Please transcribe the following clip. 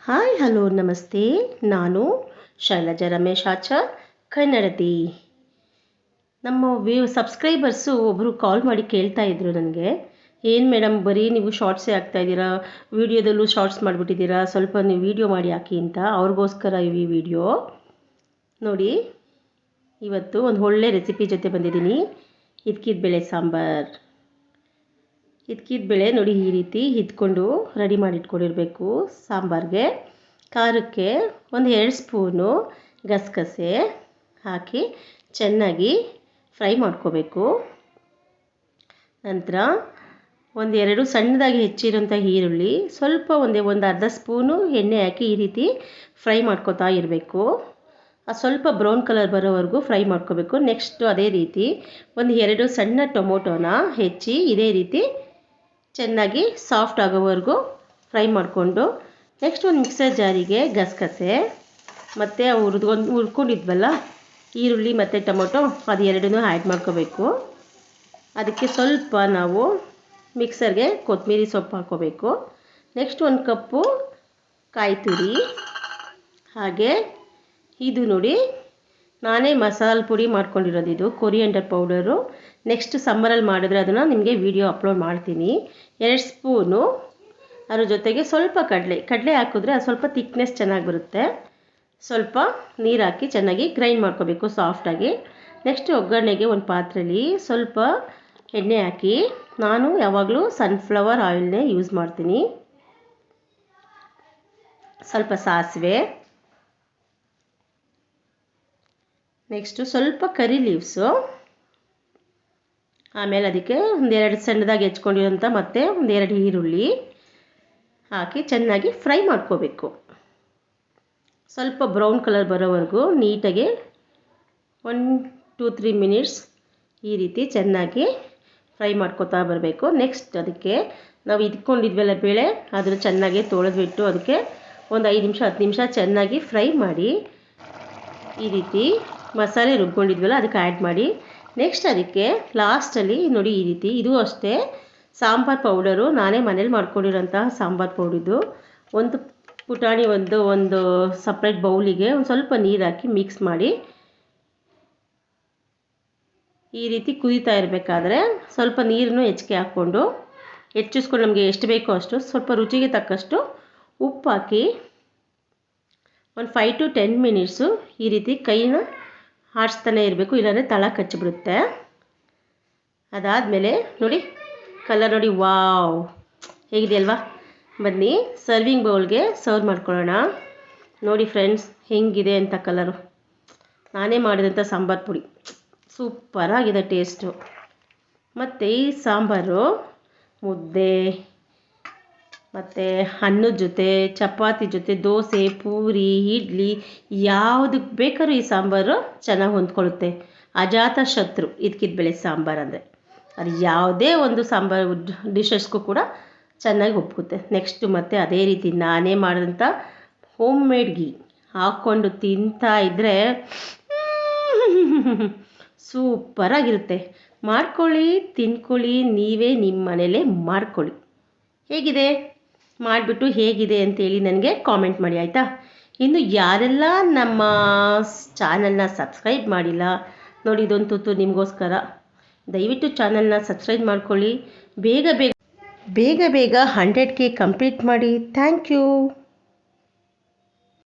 Hi hello ನಮಸ್ತೆ. ನಾನು ಶೈಲಜಾ ರಮೇಶ್ ಆಚಾರ್, ಕನ್ನಡತಿ. ನಮ್ಮ ಸಬ್ಸ್ಕ್ರೈಬರ್ಸು ಒಬ್ಬರು ಕಾಲ್ ಮಾಡಿ ಕೇಳ್ತಾ ಇದ್ರು ನನಗೆ, ಏನು ಮೇಡಮ್ ಬರೀ ನೀವು ಶಾರ್ಟ್ಸೇ ಹಾಕ್ತಾಯಿದ್ದೀರಾ, ವೀಡಿಯೋದಲ್ಲೂ ಶಾರ್ಟ್ಸ್ ಮಾಡಿಬಿಟ್ಟಿದ್ದೀರಾ, ಸ್ವಲ್ಪ ನೀವು ವೀಡಿಯೋ ಮಾಡಿ ಹಾಕಿ ಅಂತ. ಅವ್ರಿಗೋಸ್ಕರ ಈ ವಿಡಿಯೋ ನೋಡಿ. ಇವತ್ತು ಒಂದು ಒಳ್ಳೆ ರೆಸಿಪಿ ಜೊತೆ ಬಂದಿದ್ದೀನಿ. ಹಿದ್ಕಿದ ಬೇಳೆ ಸಾಂಬಾರ್. ಹಿದ್ಕಿದ ಬೇಳೆ ನೋಡಿ ಈ ರೀತಿ ಹಿದ್ಕೊಂಡು ರೆಡಿ ಮಾಡಿ ಇಟ್ಕೊಂಡಿರಬೇಕು. ಸಾಂಬಾರಿಗೆ ಖಾರಕ್ಕೆ ಒಂದು 2 ಸ್ಪೂನು ಗಸಗಸೆ ಹಾಕಿ ಚೆನ್ನಾಗಿ ಫ್ರೈ ಮಾಡ್ಕೋಬೇಕು. ನಂತರ ಒಂದೆರಡು ಸಣ್ಣದಾಗಿ ಹೆಚ್ಚಿರೋಂಥ ಈರುಳ್ಳಿ, ಸ್ವಲ್ಪ ಒಂದು ಅರ್ಧ ಸ್ಪೂನು ಎಣ್ಣೆ ಹಾಕಿ ಈ ರೀತಿ ಫ್ರೈ ಮಾಡ್ಕೋತಾ ಇರಬೇಕು. ಸ್ವಲ್ಪ ಬ್ರೌನ್ ಕಲರ್ ಬರೋವರೆಗೂ ಫ್ರೈ ಮಾಡ್ಕೋಬೇಕು. ನೆಕ್ಸ್ಟು ಅದೇ ರೀತಿ 2 ಸಣ್ಣ ಟೊಮೊಟೊನ ಹೆಚ್ಚಿ ಇದೇ ರೀತಿ ಚೆನ್ನಾಗಿ ಸಾಫ್ಟ್ ಆಗೋವರೆಗೂ ಫ್ರೈ ಮಾಡಿಕೊಂಡು, ನೆಕ್ಸ್ಟ್ ಒಂದು ಮಿಕ್ಸರ್ ಜಾರಿಗೆ ಗಸಗಸೆ ಮತ್ತು ಹುರ್ಕೊಂಡಿದ್ವಲ್ಲ ಈರುಳ್ಳಿ ಮತ್ತು ಟೊಮೊಟೊ ಅದು ಎರಡನ್ನೂ ಆ್ಯಡ್ ಮಾಡ್ಕೋಬೇಕು. ಅದಕ್ಕೆ ಸ್ವಲ್ಪ ನಾವು ಮಿಕ್ಸರ್ಗೆ ಕೊತ್ತಂಬರಿ ಸೊಪ್ಪು ಹಾಕ್ಕೋಬೇಕು. ನೆಕ್ಸ್ಟ್ 1 ಕಪ್ಪು ಕಾಯಿ ತುರಿ, ಹಾಗೆ ಇದು ನೋಡಿ ನಾನೇ ಮಸಾಲೆ ಪುಡಿ ಮಾಡ್ಕೊಂಡಿರೋದು, ಇದು ಕೊರಿಯಂಡರ್ ಪೌಡರು. ನೆಕ್ಸ್ಟ್ ಸಮ್ಮರಲ್ಲಿ ಮಾಡಿದ್ರೆ ಅದನ್ನು ನಿಮಗೆ ವಿಡಿಯೋ ಅಪ್ಲೋಡ್ ಮಾಡ್ತೀನಿ. 2 ಸ್ಪೂನು, ಅದ್ರ ಜೊತೆಗೆ ಸ್ವಲ್ಪ ಕಡಲೆ ಹಾಕಿದ್ರೆ ಅದು ಸ್ವಲ್ಪ ಥಿಕ್ನೆಸ್ ಚೆನ್ನಾಗಿ ಬರುತ್ತೆ. ಸ್ವಲ್ಪ ನೀರು ಹಾಕಿ ಚೆನ್ನಾಗಿ ಗ್ರೈಂಡ್ ಮಾಡ್ಕೋಬೇಕು ಸಾಫ್ಟಾಗಿ. ನೆಕ್ಸ್ಟ್ ಒಗ್ಗರಣೆಗೆ ಒಂದು ಪಾತ್ರೆಯಲ್ಲಿ ಸ್ವಲ್ಪ ಎಣ್ಣೆ ಹಾಕಿ, ನಾನು ಯಾವಾಗಲೂ ಸನ್ಫ್ಲವರ್ ಆಯಿಲ್ನೇ ಯೂಸ್ ಮಾಡ್ತೀನಿ. ಸ್ವಲ್ಪ ಸಾಸಿವೆ, ನೆಕ್ಸ್ಟು ಸ್ವಲ್ಪ ಕರಿ ಲೀವ್ಸು, ಆಮೇಲೆ ಅದಕ್ಕೆ 2 ಸಣ್ಣದಾಗಿ ಹೆಚ್ಕೊಂಡಿರೋಂಥ ಮತ್ತು 2 ಈರುಳ್ಳಿ ಹಾಕಿ ಚೆನ್ನಾಗಿ ಫ್ರೈ ಮಾಡ್ಕೋಬೇಕು. ಸ್ವಲ್ಪ ಬ್ರೌನ್ ಕಲರ್ ಬರೋವರೆಗೂ ನೀಟಾಗಿ 1-3 ಮಿನಿಟ್ಸ್ ಈ ರೀತಿ ಚೆನ್ನಾಗಿ ಫ್ರೈ ಮಾಡ್ಕೋತಾ ಬರಬೇಕು. ನೆಕ್ಸ್ಟ್ ಅದಕ್ಕೆ ನಾವು ಇಟ್ಕೊಂಡಿದ್ವೆಲ್ಲ ಬೇಳೆ ಅದನ್ನು ಚೆನ್ನಾಗಿ ತೊಳೆದ್ಬಿಟ್ಟು ಅದಕ್ಕೆ ಒಂದು 5 ನಿಮಿಷ 10 ನಿಮಿಷ ಚೆನ್ನಾಗಿ ಫ್ರೈ ಮಾಡಿ ಈ ರೀತಿ ಮಸಾಲೆ ರುಬ್ಕೊಂಡಿದ್ವಲ್ಲ ಅದಕ್ಕೆ ಆ್ಯಡ್ ಮಾಡಿ. ನೆಕ್ಸ್ಟ್ ಅದಕ್ಕೆ ಲಾಸ್ಟಲ್ಲಿ ನೋಡಿ ಈ ರೀತಿ, ಇದು ಅಷ್ಟೇ ಸಾಂಬಾರು ಪೌಡರು ನಾನೇ ಮನೇಲಿ ಮಾಡ್ಕೊಂಡಿರೋಂತಹ ಸಾಂಬಾರು ಪೌಡಿದ್ದು ಒಂದು ಪುಟಾಣಿ ಒಂದು ಸಪ್ರೇಟ್ ಬೌಲಿಗೆ ಒಂದು ಸ್ವಲ್ಪ ನೀರು ಹಾಕಿ ಮಿಕ್ಸ್ ಮಾಡಿ ಈ ರೀತಿ ಕುದೀತಾ ಇರಬೇಕಾದ್ರೆ ಸ್ವಲ್ಪ ನೀರನ್ನು ಹೆಚ್ಚಿಗೆ ಹಾಕ್ಕೊಂಡು ಹೆಚ್ಚಿಸ್ಕೊಂಡು ನಮಗೆ ಎಷ್ಟು ಬೇಕೋ ಅಷ್ಟು ಸ್ವಲ್ಪ ರುಚಿಗೆ ತಕ್ಕಷ್ಟು ಉಪ್ಪು ಹಾಕಿ ಒಂದು 5 to 10 ಮಿನಿಟ್ಸು ಈ ರೀತಿ ಕೈನ ಆಡಿಸ್ತಾನೆ ಇರಬೇಕು, ಇಲ್ಲಾಂದರೆ ತಳ ಕಚ್ಚಿಬಿಡುತ್ತೆ. ಅದಾದಮೇಲೆ ನೋಡಿ ಕಲರ್ ನೋಡಿ, ವಾವ್ ಹೇಗಿದೆ ಅಲ್ವಾ. ಬನ್ನಿ ಸರ್ವಿಂಗ್ ಬೌಲ್ಗೆ ಸರ್ವ್ ಮಾಡ್ಕೊಳ್ಳೋಣ. ನೋಡಿ ಫ್ರೆಂಡ್ಸ್ ಹೆಂಗಿದೆ ಅಂತ ಕಲರು, ನಾನೇ ಮಾಡಿದಂಥ ಸಾಂಬಾರು ಪುಡಿ ಸೂಪರಾಗಿದೆ ಟೇಸ್ಟು. ಮತ್ತು ಈ ಸಾಂಬಾರು ಮುದ್ದೆ ಮತ್ತು ಅನ್ನದ ಜೊತೆ, ಚಪಾತಿ ಜೊತೆ, ದೋಸೆ, ಪೂರಿ, ಇಡ್ಲಿ ಯಾವುದಕ್ಕೆ ಬೇಕಾದ್ರೂ ಈ ಸಾಂಬಾರು ಚೆನ್ನಾಗಿ ಹೊಂದ್ಕೊಳ್ಳುತ್ತೆ. ಅಜಾತ ಶತ್ರು ಹಿದ್ಕಿದ ಬೇಳೆ ಸಾಂಬಾರು ಅಂದರೆ, ಅದು ಯಾವುದೇ ಒಂದು ಸಾಂಬಾರು ಡಿಶಸ್ಗೂ ಕೂಡ ಚೆನ್ನಾಗಿ ಒಪ್ಪುತ್ತೆ. ನೆಕ್ಸ್ಟು ಮತ್ತು ಅದೇ ರೀತಿ ನಾನೇ ಮಾಡಿದಂಥ ಹೋಮ್ ಮೇಡ್ ಗೀ ಹಾಕ್ಕೊಂಡು ತಿಂತಾ ಇದ್ದರೆ ಸೂಪರಾಗಿರುತ್ತೆ. ಮಾಡ್ಕೊಳ್ಳಿ, ತಿನ್ಕೊಳ್ಳಿ, ನೀವೇ ನಿಮ್ಮ ಮನೇಲೇ ಮಾಡ್ಕೊಳ್ಳಿ. ಹೇಗಿದೆ ಮಾಡಿಬಿಟ್ಟು ಹೇಗಿದೆ ಅಂತೇಳಿ ನನಗೆ ಕಾಮೆಂಟ್ ಮಾಡಿ ಆಯಿತಾ. ಇನ್ನು ಯಾರೆಲ್ಲ ನಮ್ಮ ಚಾನಲ್ನ ಸಬ್ಸ್ಕ್ರೈಬ್ ಮಾಡಿಲ್ಲ ನೋಡಿ, ಇದೊಂದು ತುತ್ತು ನಿಮಗೋಸ್ಕರ. ದಯವಿಟ್ಟು ಚಾನಲ್ನ ಸಬ್ಸ್ಕ್ರೈಬ್ ಮಾಡ್ಕೊಳ್ಳಿ. ಬೇಗ 100K ಕಂಪ್ಲೀಟ್ ಮಾಡಿ. Thank you.